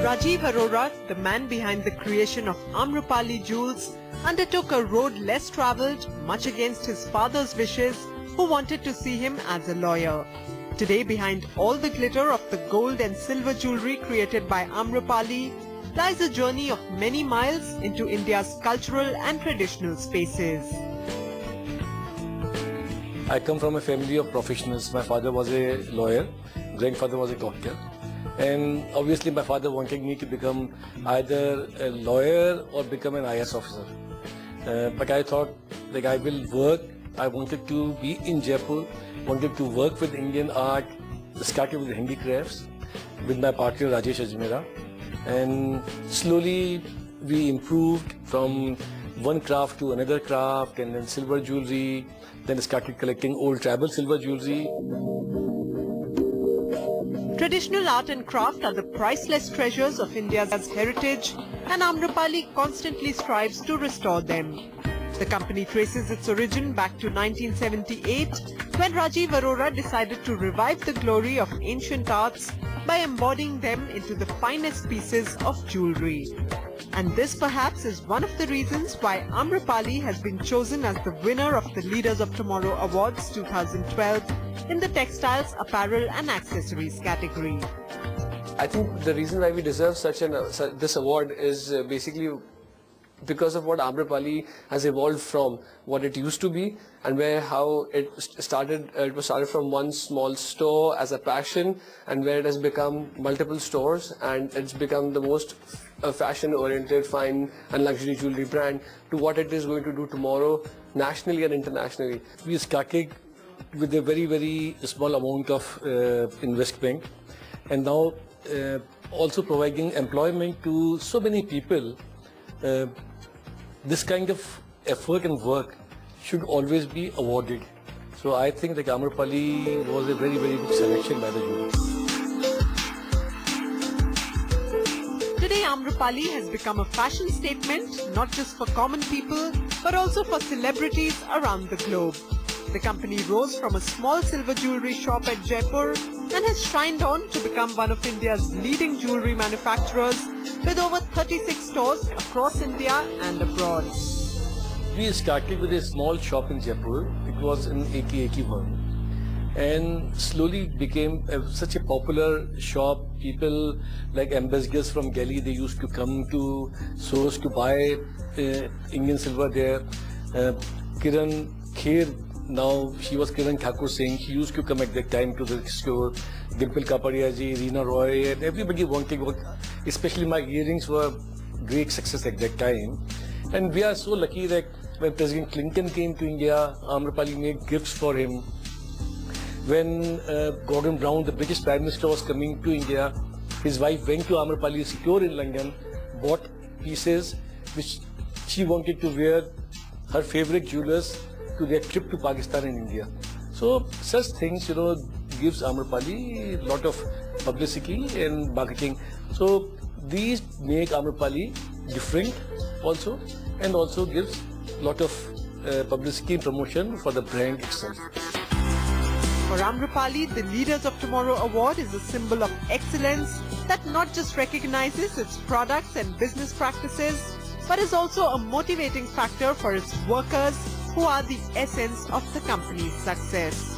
Rajiv Arora, the man behind the creation of Amrapali Jewels, undertook a road less travelled, much against his father's wishes, who wanted to see him as a lawyer. Today, behind all the glitter of the gold and silver jewellery created by Amrapali, lies a journey of many miles into India's cultural and traditional spaces. I come from a family of professionals. My father was a lawyer, grandfather was a doctor. And obviously my father wanted me to become either a lawyer or become an IAS officer. But I thought like I will work. I wanted to be in Jaipur, wanted to work with Indian art, started with handicrafts with my partner Rajesh Ajmera. And slowly we improved from one craft to another craft, and then silver jewelry, then started collecting old tribal silver jewelry. Traditional art and craft are the priceless treasures of India's heritage, and Amrapali constantly strives to restore them. The company traces its origin back to 1978, when Rajiv Arora decided to revive the glory of ancient arts by embodying them into the finest pieces of jewellery. And this perhaps is one of the reasons why Amrapali has been chosen as the winner of the Leaders of Tomorrow Awards 2012 in the Textiles, Apparel and Accessories category. I think the reason why we deserve this award is basically because of what Amrapali has evolved from what it used to be, and how it started. It was started from one small store as a passion, and where it has become multiple stores, and it's become the most fashion-oriented, fine and luxury jewelry brand to what it is going to do tomorrow, nationally and internationally. We started with a very, very small amount of investment, and now also providing employment to so many people. This kind of effort and work should always be awarded. So I think that Amrapali was a very, very good selection by the jury. Today, Amrapali has become a fashion statement, not just for common people, but also for celebrities around the globe. The company rose from a small silver jewellery shop at Jaipur and has shined on to become one of India's leading jewellery manufacturers with over 36 stores across India and abroad. We started with a small shop in Jaipur. It was in 1981 and slowly became such a popular shop. People like ambassadors from Delhi, they used to come to stores to buy Indian silver there. Kiran Kher, now she was Kiran Thakur Singh, she used to come at that time to the store. Dimple Kapadia ji, Reena Roy, and everybody wanted what, especially my earrings were great success at that time. And we are so lucky that when President Clinton came to India, Amrapali made gifts for him. When Gordon Brown, the British Prime Minister, was coming to India, his wife went to Amrapali's store in London, bought pieces which she wanted to wear her favorite jewelers to their trip to Pakistan and India. So such things, gives Amrapali a lot of publicity and marketing. So these make Amrapali different also, and also gives a lot of publicity and promotion for the brand itself. For Amrapali, the Leaders of Tomorrow Award is a symbol of excellence that not just recognizes its products and business practices, but is also a motivating factor for its workers, who are the essence of the company's success.